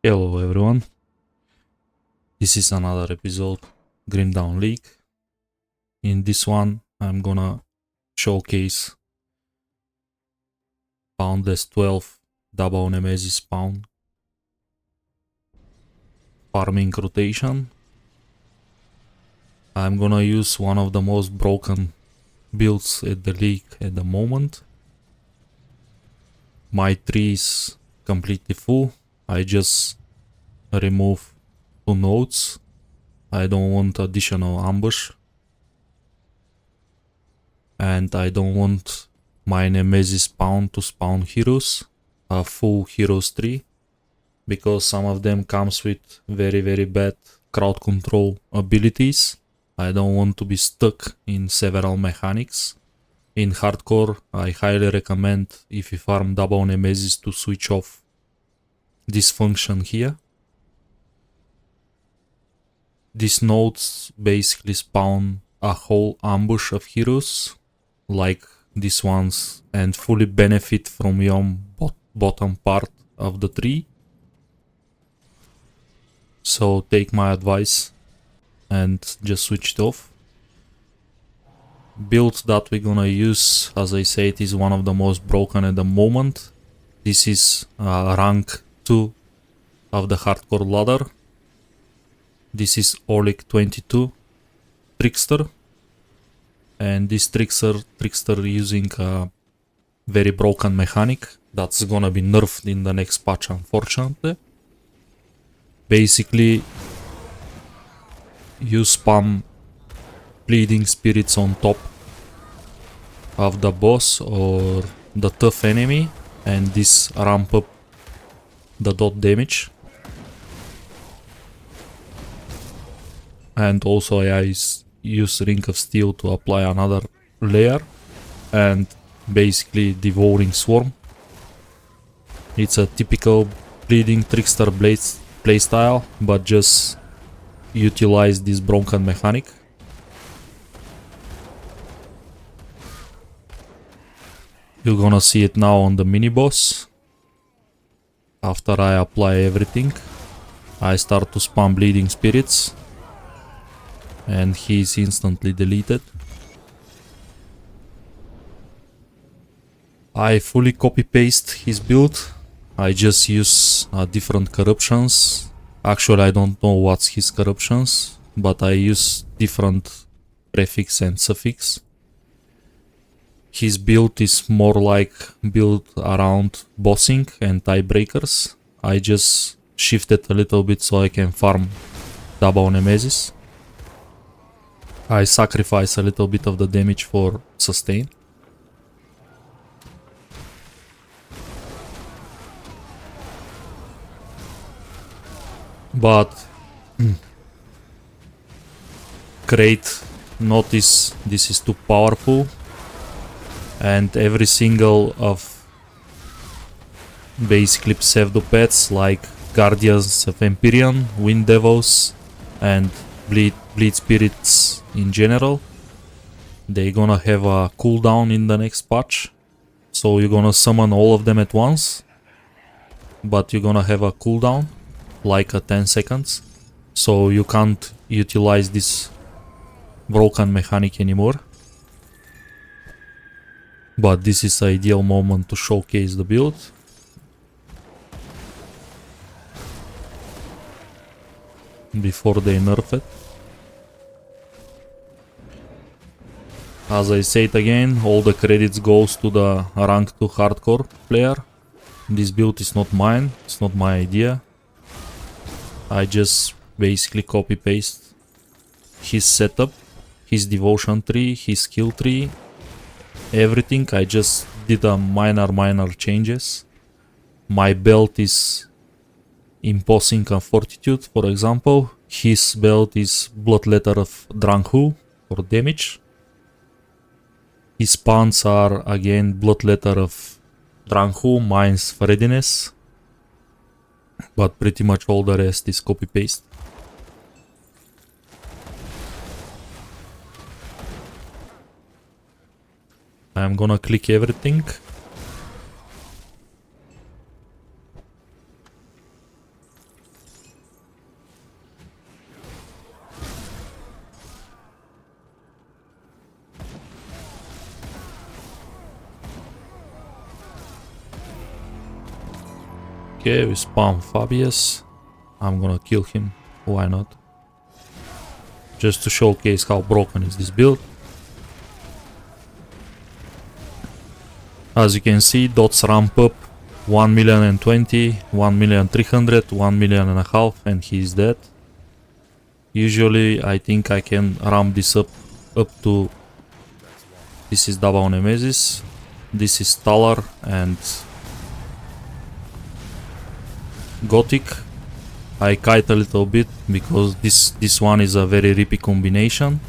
Hello everyone, this is another episode Grim Down League. In this one I'm gonna showcase Boundless 12 double Nemesis spawn farming rotation. I'm gonna use one of the most broken builds at the league at the moment. My tree is completely full. I just remove 2 nodes. I don't want additional ambush. And I don't want my Nemesis spawn to spawn heroes, a full heroes tree, because some of them comes with very bad crowd control abilities. I don't want to be stuck in several mechanics. In hardcore, I highly recommend, if you farm double Nemesis, to switch off this function here. These nodes basically spawn a whole ambush of heroes, like these ones, and fully benefit from your bottom part of the tree. So take my advice and just switch it off. Build that we're gonna use, as I said, is one of the most broken at the moment. This is rank 2 of the hardcore ladder. This is Oleg 22 Trickster. And this Trickster using a very broken mechanic that's gonna be nerfed in the next patch, unfortunately. Basically, you spam bleeding spirits on top of the boss or the tough enemy, and this ramp up the dot damage. And also I use Ring of Steel to apply another layer, and basically Devouring Swarm. It's a typical bleeding Trickster Blades playstyle, but just utilize this broken mechanic. You're gonna see it now on the mini boss. After I apply everything, I start to spam bleeding spirits, and he is instantly deleted. I fully copy paste his build. I just use different corruptions. Actually, I don't know what's his corruptions, but I use different prefix and suffix. His build is more like build around bossing and tiebreakers. I just shifted a little bit so I can farm double Nemesis. I sacrifice a little bit of the damage for sustain. But great notice, this is too powerful, and every single of basically pseudo pets like Guardians of Empyrean, Wind Devils, and Bleed Spirits in general, they're gonna have a cooldown in the next patch. So you're gonna summon all of them at once, but you're gonna have a cooldown, like a 10 seconds. So you can't utilize this broken mechanic anymore. But this is the ideal moment to showcase the build. Before they nerf it. As I said again, all the credits goes to the rank 2 hardcore player. This build is not mine, it's not my idea. I just basically copy paste his setup, his devotion tree, his skill tree, everything. I just did a minor changes. My belt is imposing a fortitude, for example. His belt is Bloodletter of Dranghu for damage. His pants are again Bloodletter of Dranghu, mine's Readiness. But pretty much all the rest is copy paste. I'm gonna click everything. Okay, we spam Fabius. I'm gonna kill him. Why not? Just to showcase how broken is this build. As you can see, dots ramp up 1,020,000, 1,300,000, 1,500,000, and he's dead. Usually I think I can ramp this up to... This is double Nemesis, this is Talar and Gothic. I kite a little bit because this one is a very rippy combination,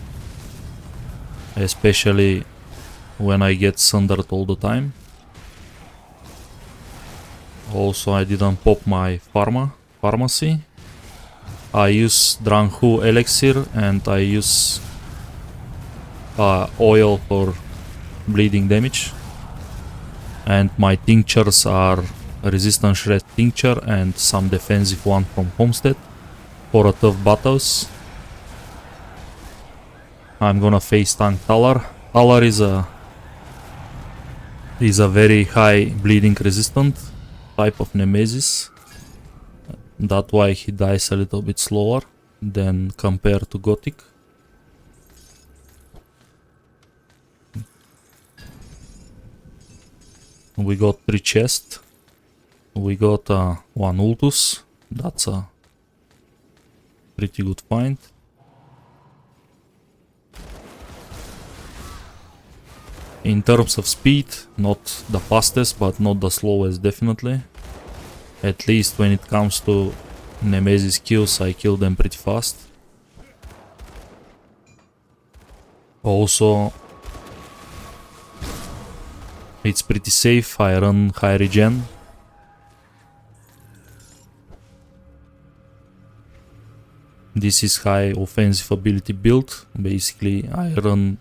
especially when I get sundered all the time. Also, I didn't pop my pharmacy. I use Dranhu elixir and I use oil for bleeding damage. And my tinctures are resistance shred tincture and some defensive one from Homestead for a tough battles. I'm gonna face tank Talar. Talar is a very high bleeding resistant type of Nemesis. That's why he dies a little bit slower than compared to Gothic. We got 3 chests. We got one Ultus. That's a pretty good find. In terms of speed, not the fastest, but not the slowest definitely. At least when it comes to Nemesis kills, I kill them pretty fast. Also, it's pretty safe. I run high regen. This is high offensive ability build. Basically, I run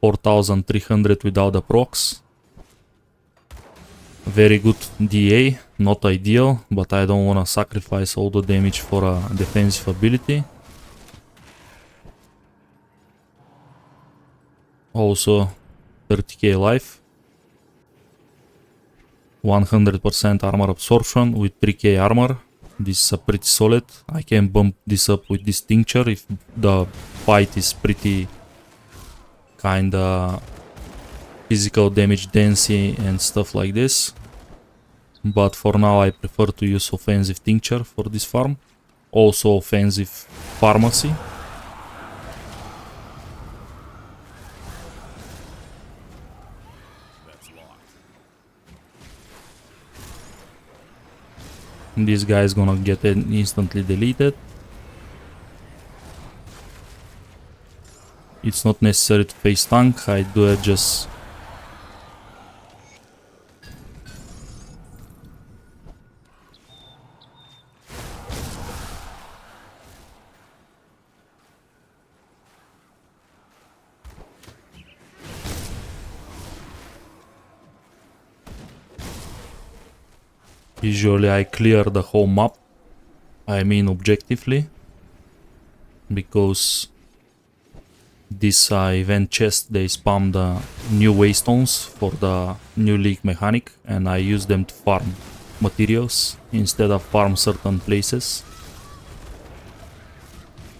4300 without the procs. Very good DA, not ideal, but I don't wanna sacrifice all the damage for a defensive ability. Also 30k life. 100% armor absorption with 3k armor. This is pretty solid. I can bump this up with this tincture if the fight is pretty kinda physical damage density and stuff like this. But for now I prefer to use offensive tincture for this farm. Also offensive pharmacy. This guy is gonna get instantly deleted. It's not necessary to face tank, I do it just... Usually I clear the whole map, I mean objectively, because this event chest, they spam the new waystones for the new league mechanic and I use them to farm materials instead of farm certain places.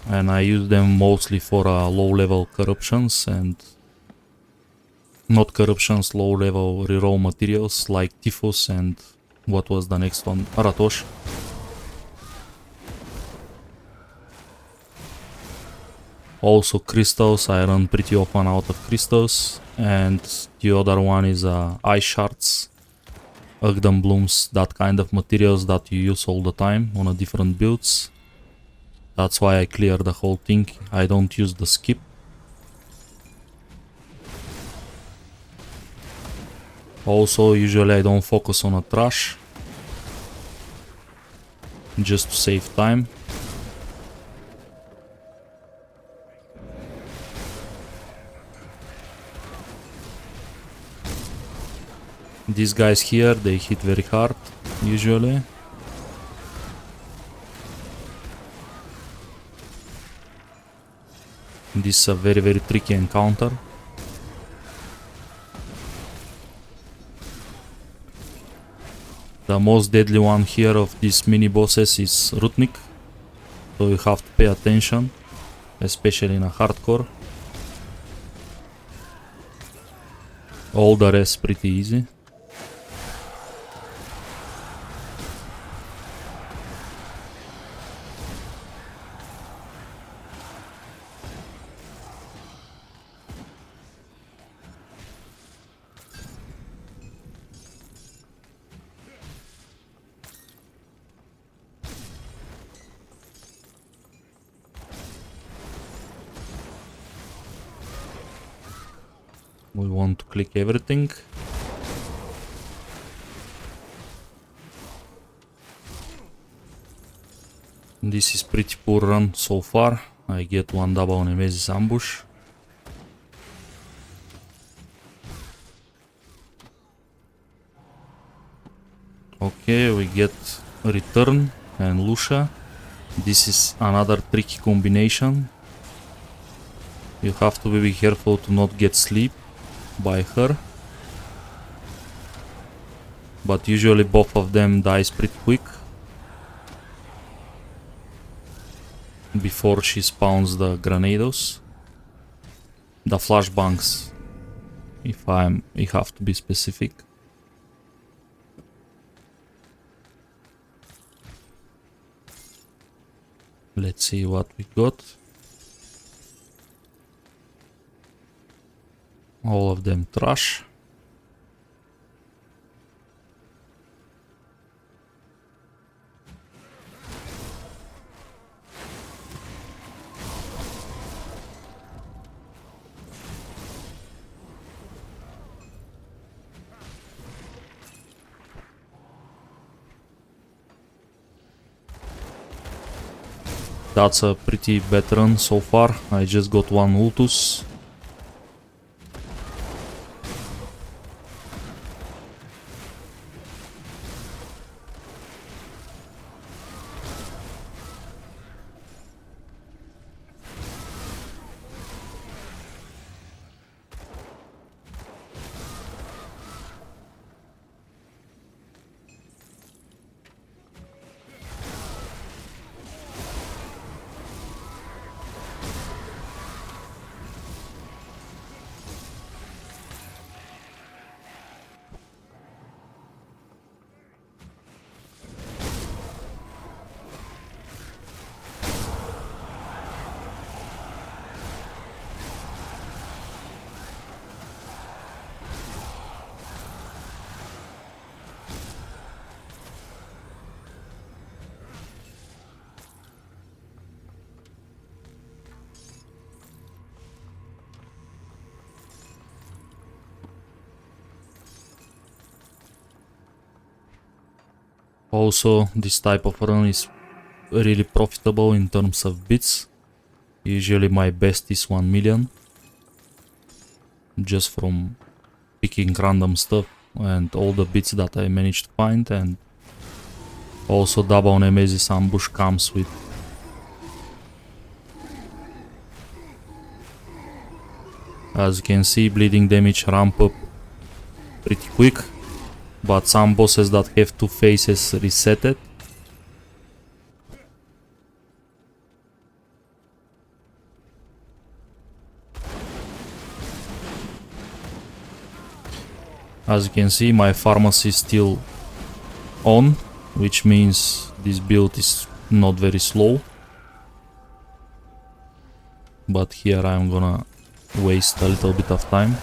And I use them mostly for low level corruptions and not corruptions, low level reroll materials like Typhus and what was the next one? Aratosh. Also crystals, I run pretty often out of crystals. And the other one is ice shards, Ugdam blooms, that kind of materials that you use all the time on a different builds. That's why I clear the whole thing, I don't use the skip. Also, usually I don't focus on a trash, just to save time. These guys here, they hit very hard, usually. This is a very tricky encounter. The most deadly one here of these mini bosses is Rutnik, so you have to pay attention, especially in a hardcore. All the rest pretty easy. We want to click everything. This is pretty poor run so far. I get one double Nemesis ambush. Okay, we get Return and Lucia. This is another tricky combination. You have to be careful to not get sleep by her. But usually both of them dies pretty quick before she spawns the Granados. The flashbangs, if you have to be specific. Let's see what we got. All of them trash. That's a pretty bad run so far. I just got one ultus. Also, this type of run is really profitable in terms of bits. Usually my best is 1 million. Just from picking random stuff and all the bits that I managed to find, and also double Nemesis ambush comes with. As you can see, bleeding damage ramp up pretty quick, but some bosses that have two faces reset it. As you can see, my pharmacy is still on, which means this build is not very slow. But here I'm gonna waste a little bit of time.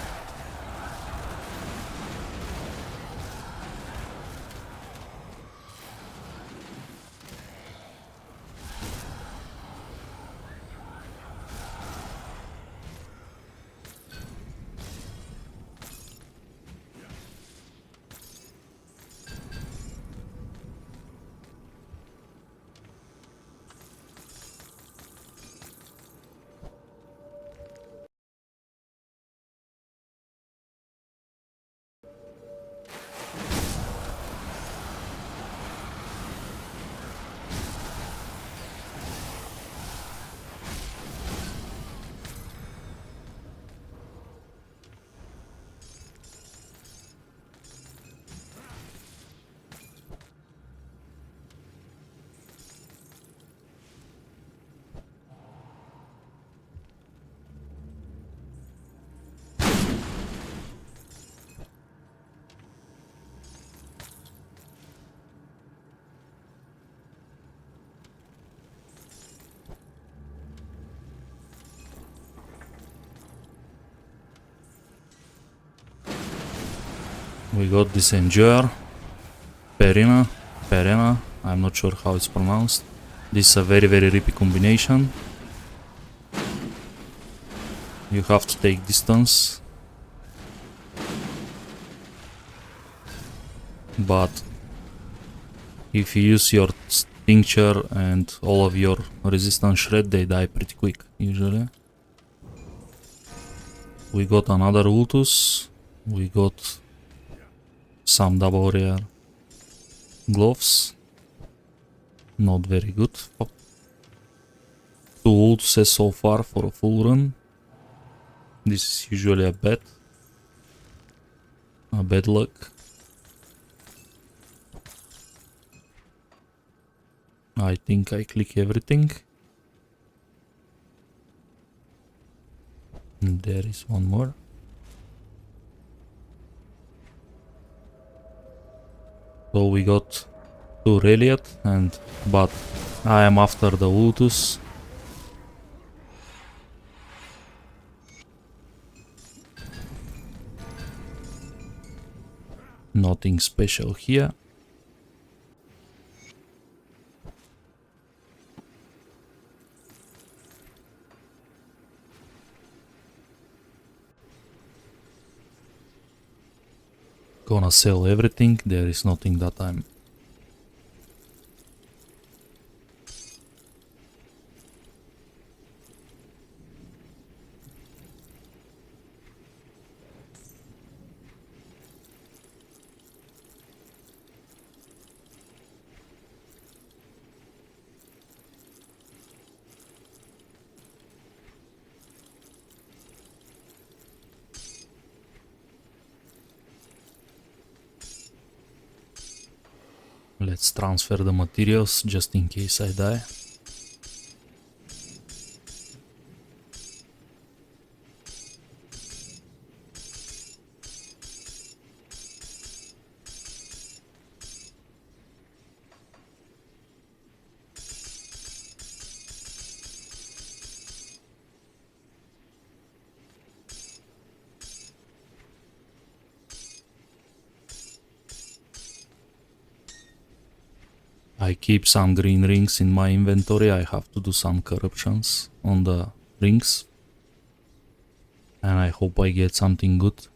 We got this Enjoyer, Perina, I'm not sure how it's pronounced. This is a very rippy combination. You have to take distance. But if you use your tincture and all of your resistance shred, they die pretty quick, usually. We got another Ultus. We got some double rare gloves. Not very good. 2 Ultuses so far for a full run. This is usually a bad luck. I think I click everything. And there is one more. So we got 2 Reliat, but I am after the Ultus. Nothing special here. Gonna sell everything. There is nothing that I'm Let's transfer the materials just in case I die. I keep some green rings in my inventory. I have to do some corruptions on the rings. And I hope I get something good.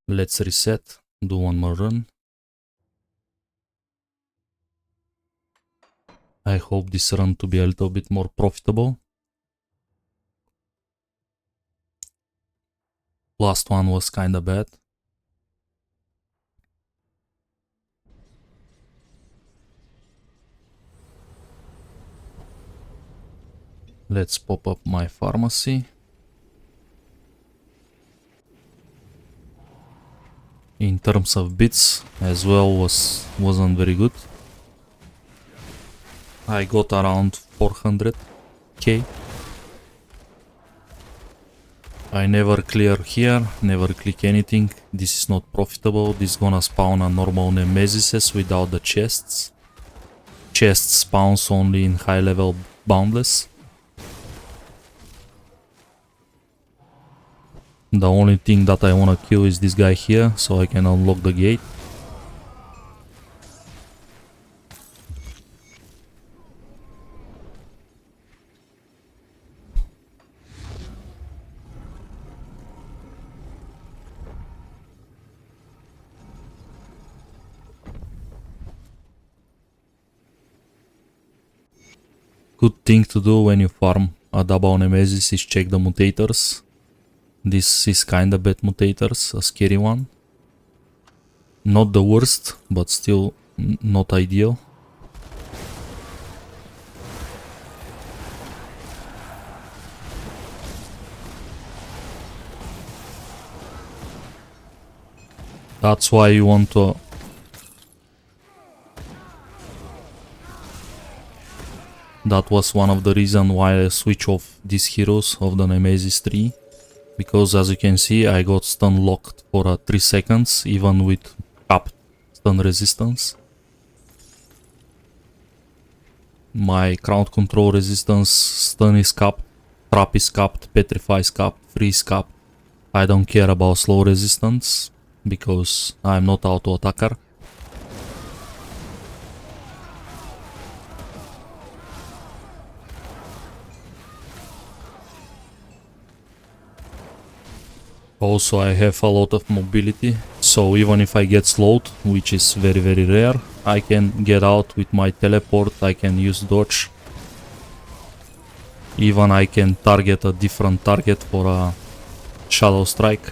Let's reset, do one more run. I hope this run to be a little bit more profitable. Last one was kinda bad. Let's pop up my pharmacy. In terms of bits as well wasn't very good. I got around 400k. I never clear here, never click anything. This is not profitable. This is gonna spawn a normal Nemesis without the chests. Chests spawns only in high level Boundless. The only thing that I wanna kill is this guy here, so I can unlock the gate. Good thing to do when you farm a double Nemesis is check the mutators. This is kinda bad mutators, a scary one. Not the worst, but still not ideal. That's why you want to that was one of the reasons why I switch off these heroes of the Nemesis 3. Because as you can see, I got stun locked for 3 seconds, even with capped stun resistance. My crowd control resistance, stun is capped, trap is capped, petrify is capped, freeze is capped. I don't care about slow resistance because I'm not auto attacker. Also, I have a lot of mobility, so even if I get slowed, which is very rare, I can get out with my teleport, I can use dodge. Even I can target a different target for a shadow strike.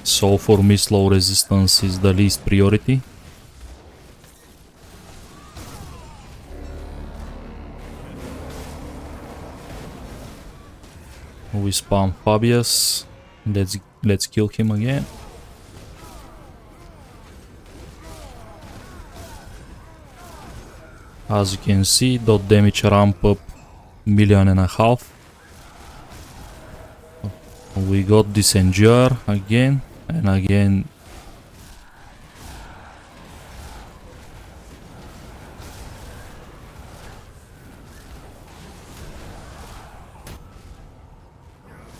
So for me slow resistance is the least priority. We spam Fabius. Let's kill him again. As you can see, dot damage ramp up 1.5 million. We got this Endurer again and again.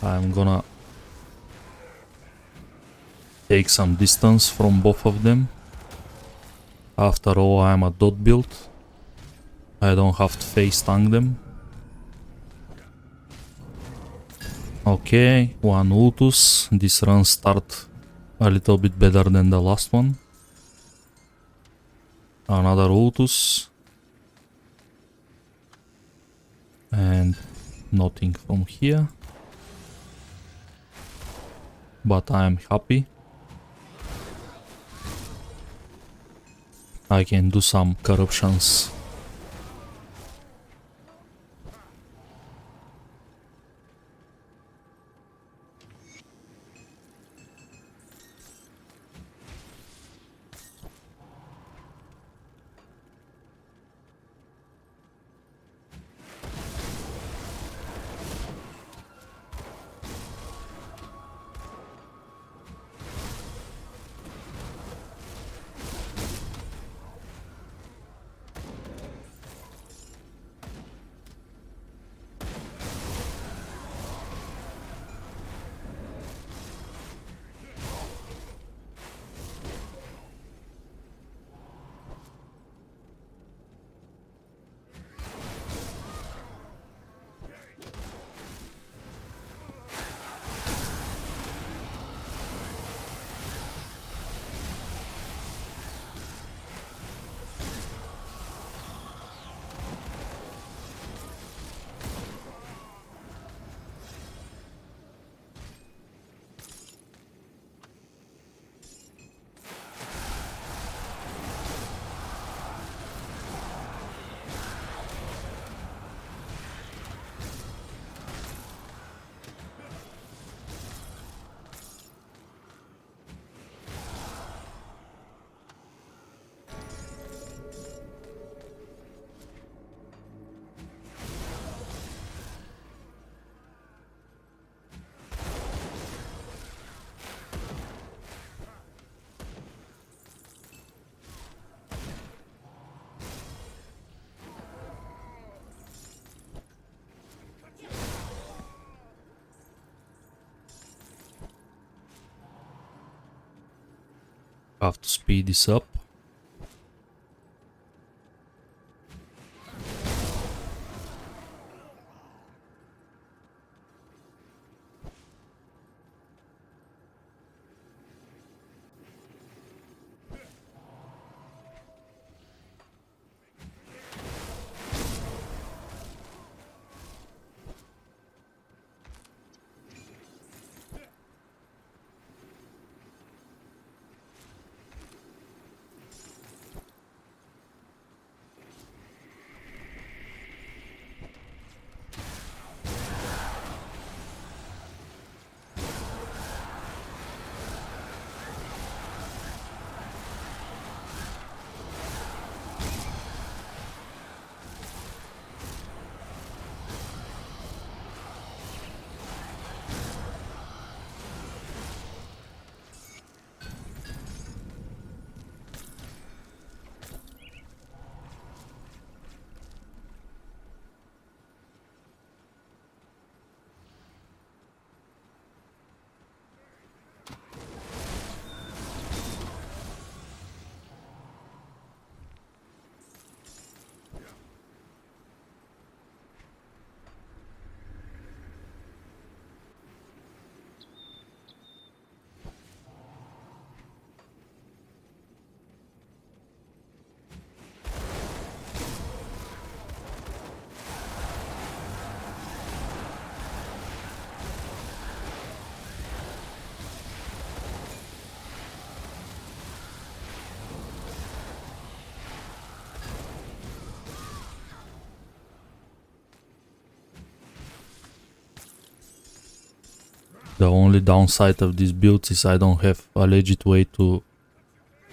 I'm gonna take some distance from both of them. After all, I'm a dot build. I don't have to face tank them. Okay, one Utus. This run start a little bit better than the last one. Another Utus. And nothing from here. But I'm happy. I can do some corruptions. Have to speed this up. The only downside of this build is I don't have a legit way to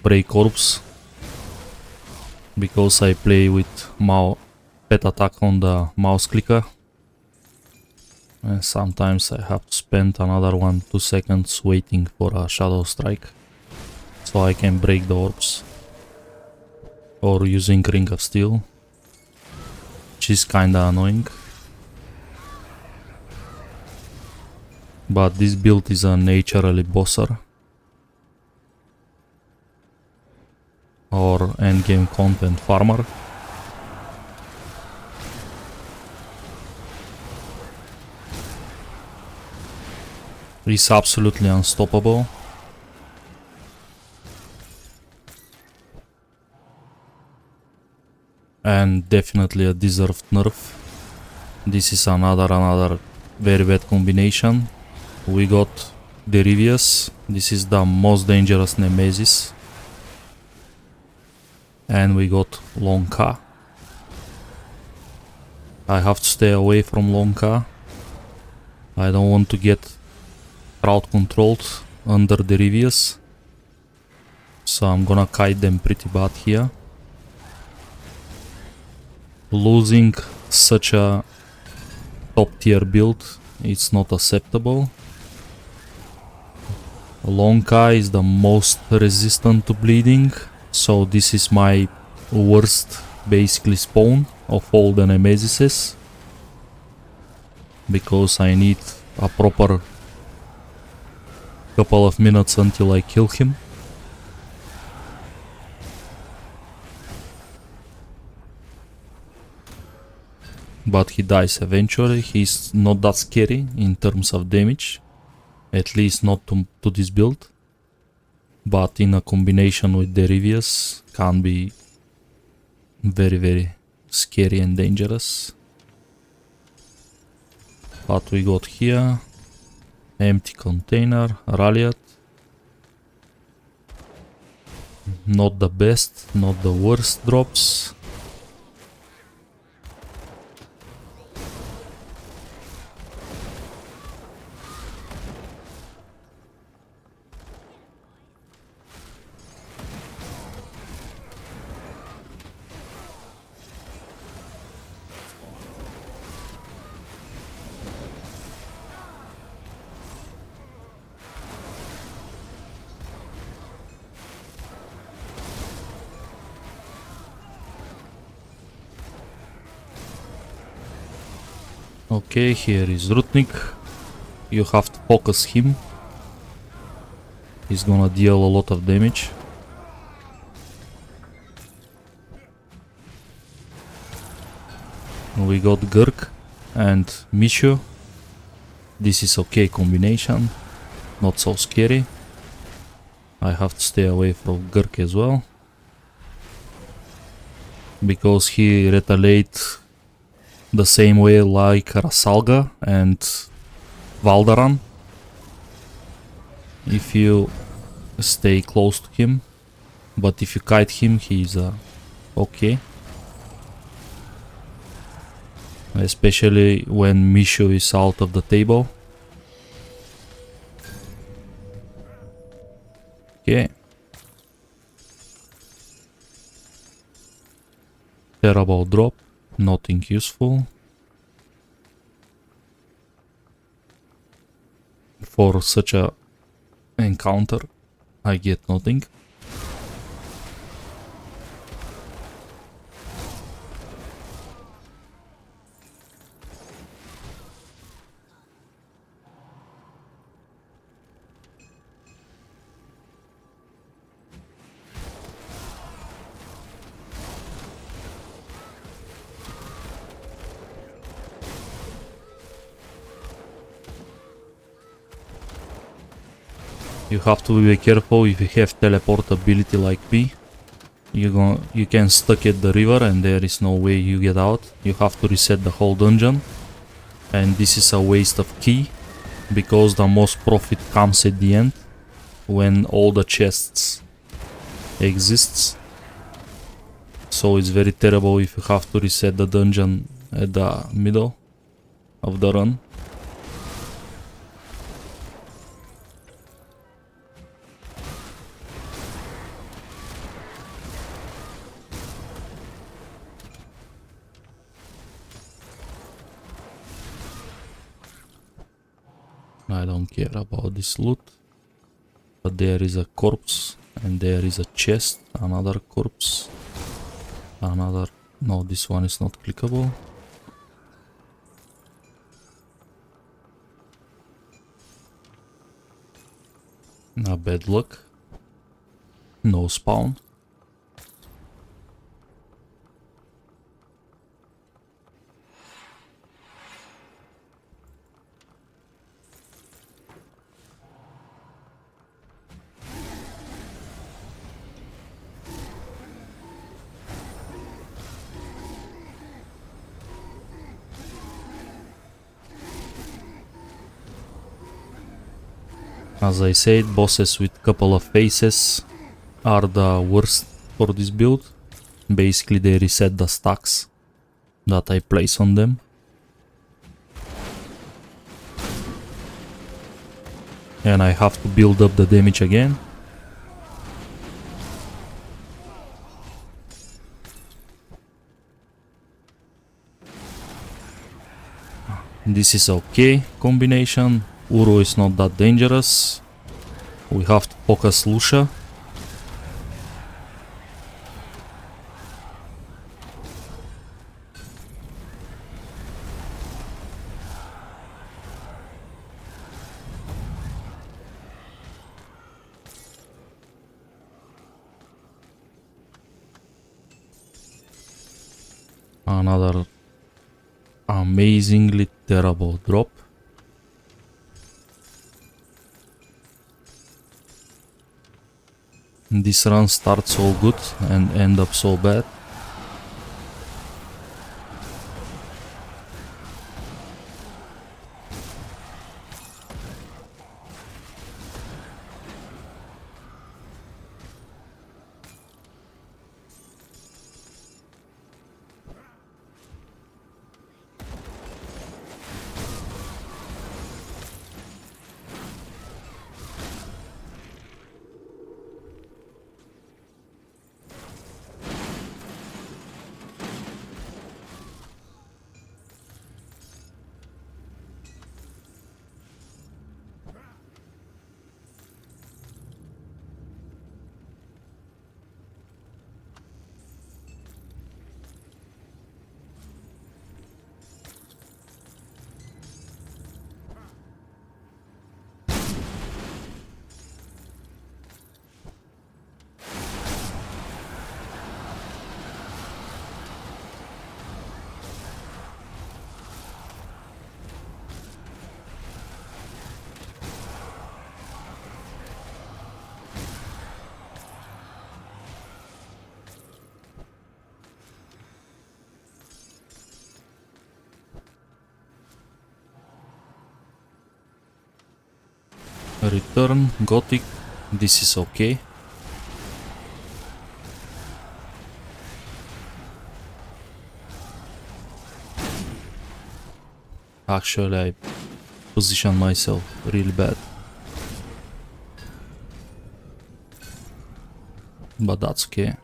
break orbs, because I play with pet attack on the mouse clicker, and sometimes I have to spend another 1-2 seconds waiting for a shadow strike so I can break the orbs, or using Ring of Steel, which is kinda annoying. But this build is a naturally bosser or endgame content farmer. He's absolutely unstoppable. And definitely a deserved nerf. This is another very bad combination. We got Derivius. This is the most dangerous Nemesis. And we got Lonka. I have to stay away from Lonka. I don't want to get crowd controlled under Derivius. So I'm gonna kite them pretty bad here. Losing such a top tier build, it's not acceptable. Lonka is the most resistant to bleeding, so this is my worst basically spawn of all the Nemesises, because I need a proper couple of minutes until I kill him. But he dies eventually. He's not that scary in terms of damage, at least not to this build, but in a combination with Derivius can be very scary and dangerous. What we got here? Empty container, Ralliat. Not the best, not the worst drops. Okay, here is Rutnik. You have to focus him. He's gonna deal a lot of damage. We got Gurk and Mishu. This is okay combination, not so scary. I have to stay away from Gurk as well, because he retaliates the same way like Rasalga and Valdaran. If you stay close to him, but if you kite him, he's okay. Especially when Mishu is out of the table. Okay. Terrible drop. Nothing useful. For such a encounter, I get nothing. You have to be careful if you have teleport ability like me. You can stuck at the river and there is no way you get out. You have to reset the whole dungeon. And this is a waste of key, because the most profit comes at the end, when all the chests exists. So it's very terrible if you have to reset the dungeon at the middle of the run. I don't care about this loot. But there is a corpse and there is a chest, another corpse, another... No, this one is not clickable. Bad luck. No spawn. As I said, bosses with couple of faces are the worst for this build. Basically they reset the stacks that I place on them. And I have to build up the damage again. This is okay combination. Uru is not that dangerous. We have to focus Lucia. Another amazingly terrible drop. This run starts so good and end up so bad. Return, Gothic, this is okay. Actually, I position myself really bad. But that's okay.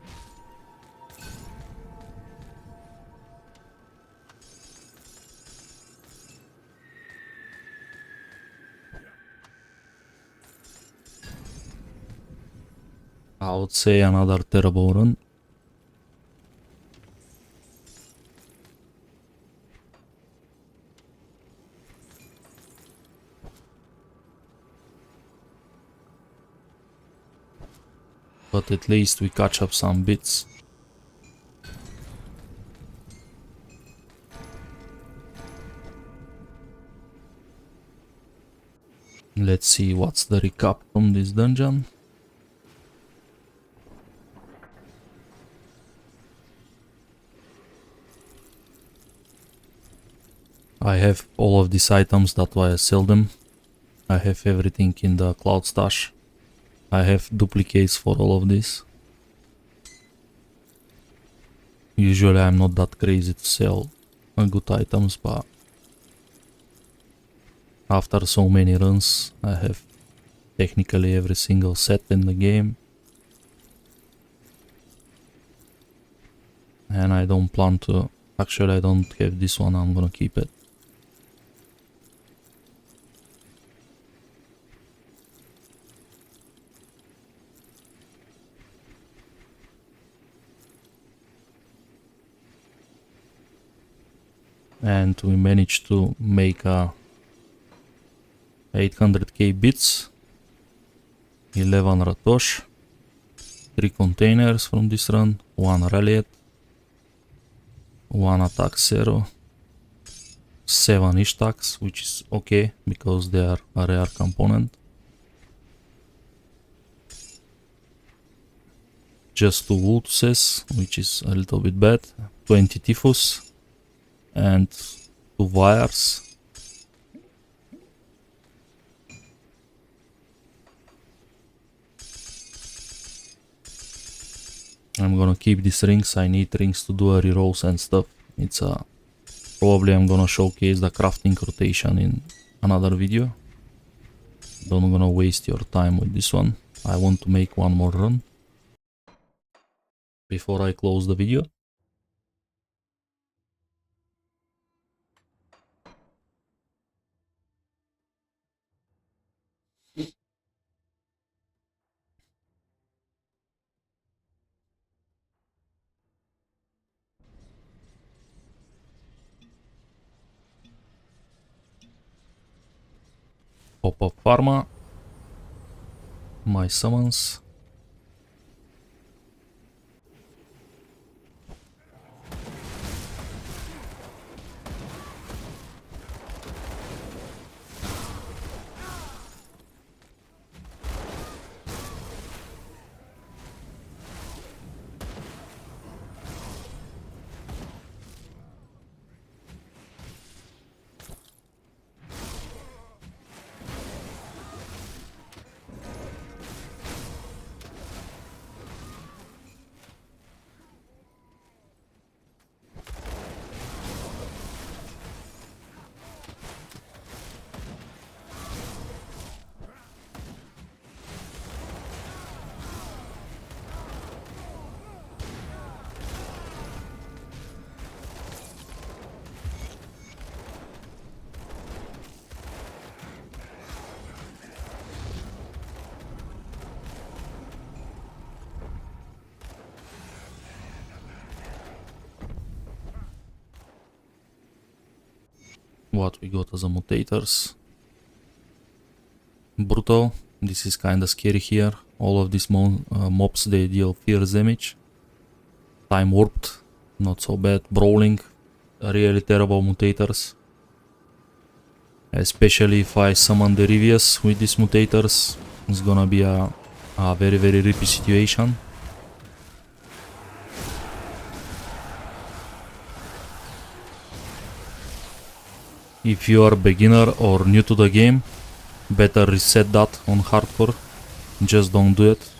I would say another terrible run. But at least we catch up some bits. Let's see what's the recap from this dungeon. I have all of these items, that's why I sell them. I have everything in the cloud stash. I have duplicates for all of this. Usually I'm not that crazy to sell good items, but after so many runs I have technically every single set in the game. And I don't plan to... Actually I don't have this one, I'm gonna keep it. And we managed to make 800k bits, 11 Ratosh, 3 containers from this run, 1 Ralliet, 1 attack zero, 7 Ishtaks, which is okay because they are a rare component. Just 2 Vultuses, which is a little bit bad, 20 Typhus, and 2 Wires. I'm gonna keep these rings. I need rings to do a rerolls and stuff. It's probably I'm gonna showcase the crafting rotation in another video. Don't gonna waste your time with this one. I want to make one more run before I close the video. Pop-up Pharma, my summons. What we got as a mutators. Brutal. This is kinda scary here. All of these mobs, they deal fierce damage. Time warped. Not so bad. Brawling. Really terrible mutators. Especially if I summon the Rivius with these mutators. It's gonna be a very rippy situation. If you are a beginner or new to the game, better reset that on hardcore. Just don't do it.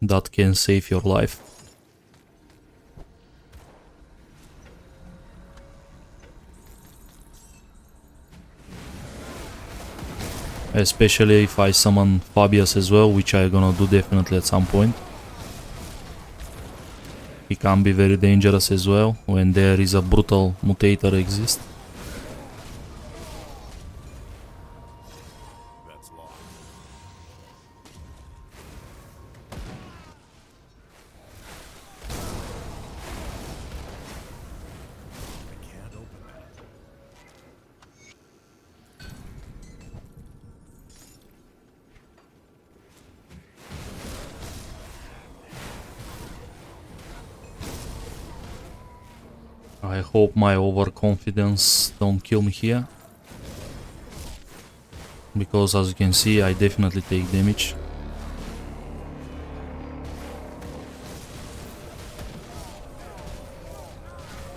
That can save your life. Especially if I summon Fabius as well, which I'm gonna do definitely at some point. He can be very dangerous as well when there is a brutal mutator exist. I hope my overconfidence don't kill me here. Because as you can see, I definitely take damage.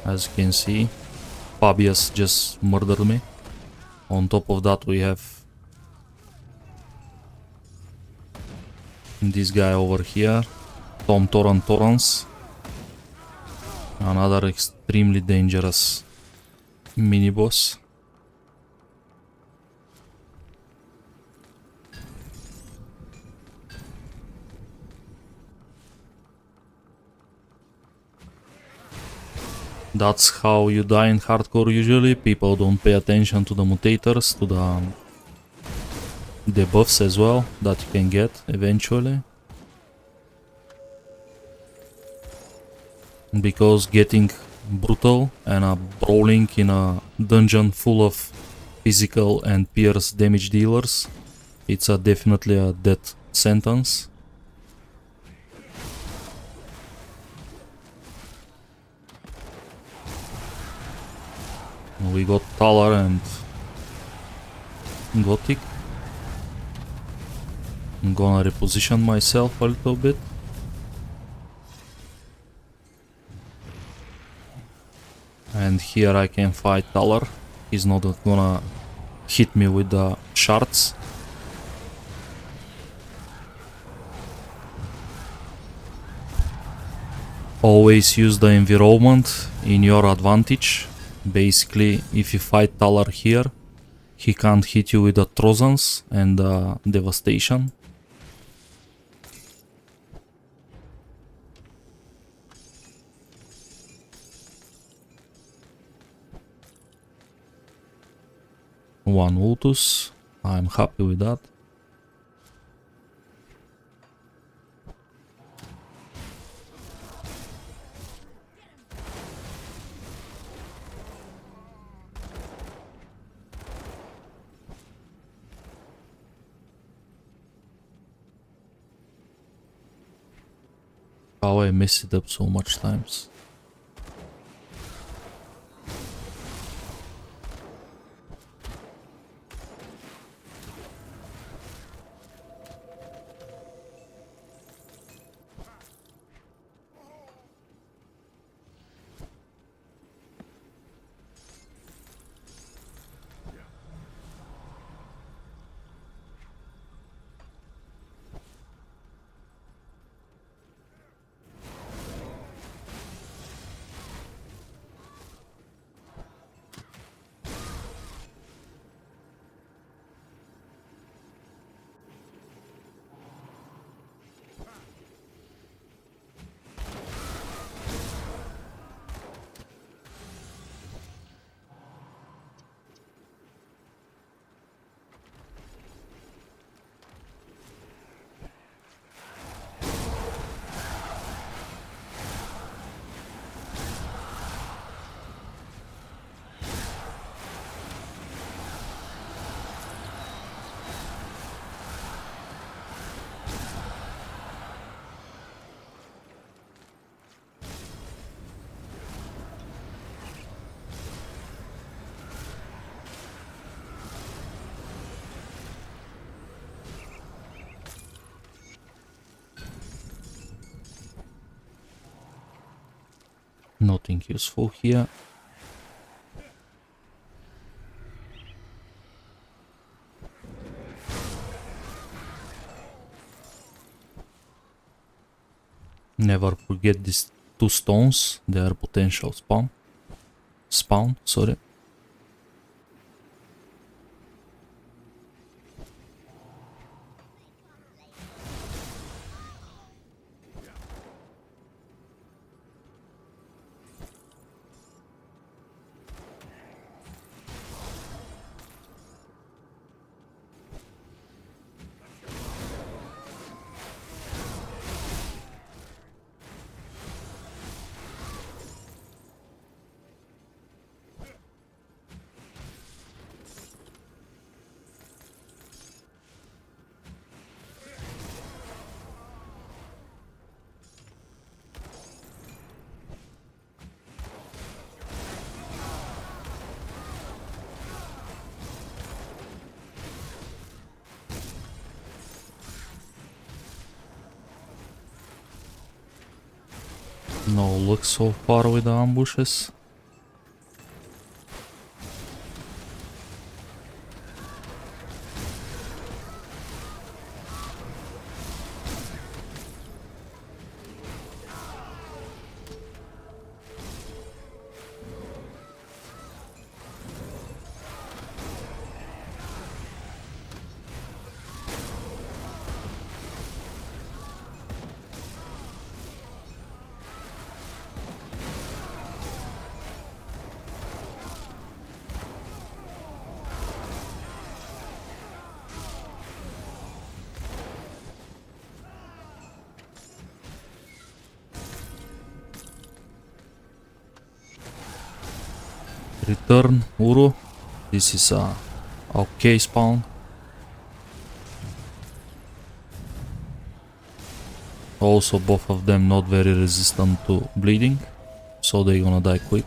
As you can see, Fabius just murdered me. On top of that we have this guy over here, Tom Torrance. Another extremely dangerous mini-boss. That's how you die in hardcore usually. People don't pay attention to the mutators, to the debuffs as well that you can get eventually. because getting brutal and brawling in a dungeon full of physical and pierce damage dealers, it's definitely a death sentence. We got Talar and Gothic. I'm gonna reposition myself a little bit. And here I can fight Talar. He's not gonna hit me with the shards. Always use the environment in your advantage. Basically, if you fight Talar here, he can't hit you with the Trojans and Devastation. One Ultus, I'm happy with that. How I messed it up so much times. Nothing useful here. Never forget these two stones, they are potential spawn, sorry. No luck so far with the ambushes. Return Uru. This is a okay spawn. Also both of them not very resistant to bleeding, so they're gonna die quick.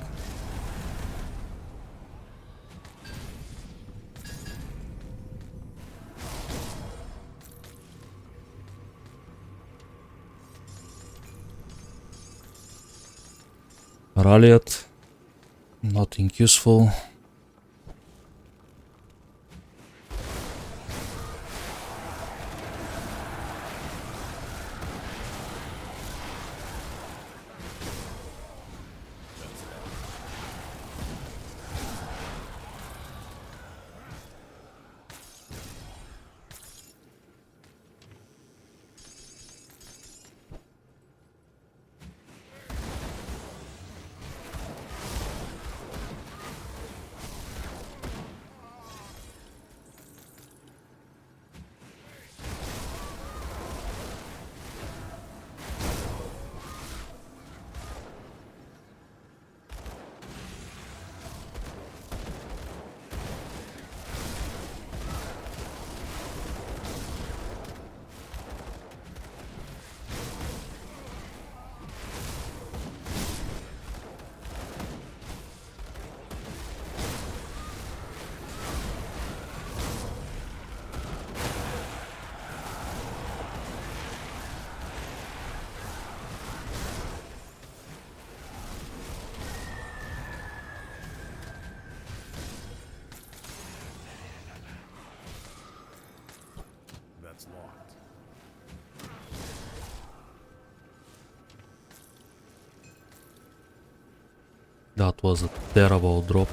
Ralliet, nothing useful. That was a terrible drop.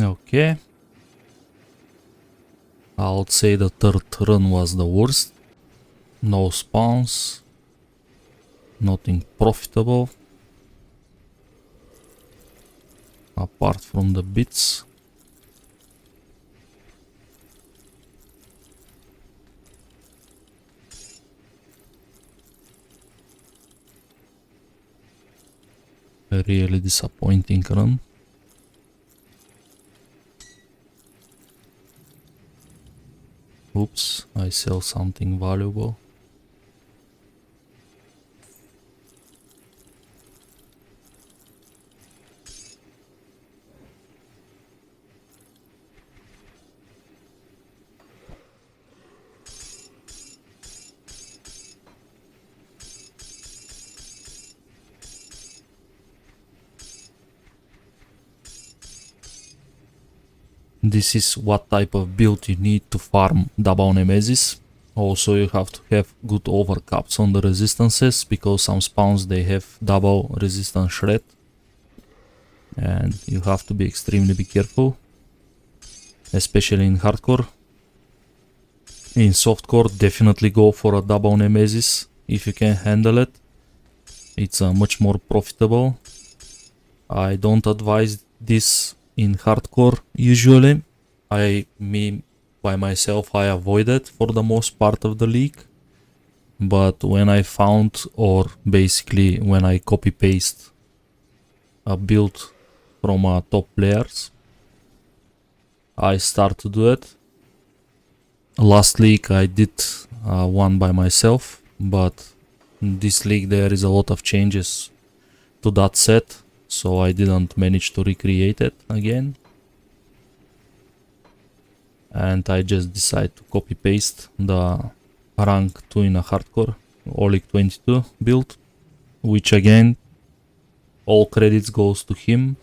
Okay. I would say the third run was the worst. No spawns. Nothing profitable. Apart from the bits. A really disappointing run. Oops, I sell something valuable. This is what type of build you need to farm double Nemesis. Also you have to have good overcaps on the resistances, because some spawns they have double resistance shred. And you have to be extremely careful. Especially in hardcore. In softcore definitely go for a double Nemesis if you can handle it. It's much more profitable. I don't advise this in hardcore usually. Me by myself I avoid it for the most part of the league. But when I found, or basically when I copy paste a build from top players, I start to do it. Last league I did one by myself, but in this league there is a lot of changes to that set, so I didn't manage to recreate it again. And I just decided to copy paste the rank 2 in a hardcore Oleg 22 build, which again all credits goes to him.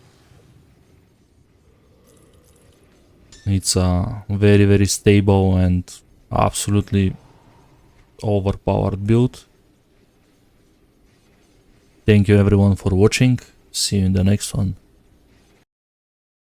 It's a very stable and absolutely overpowered build. Thank you everyone for watching. See you in the next one.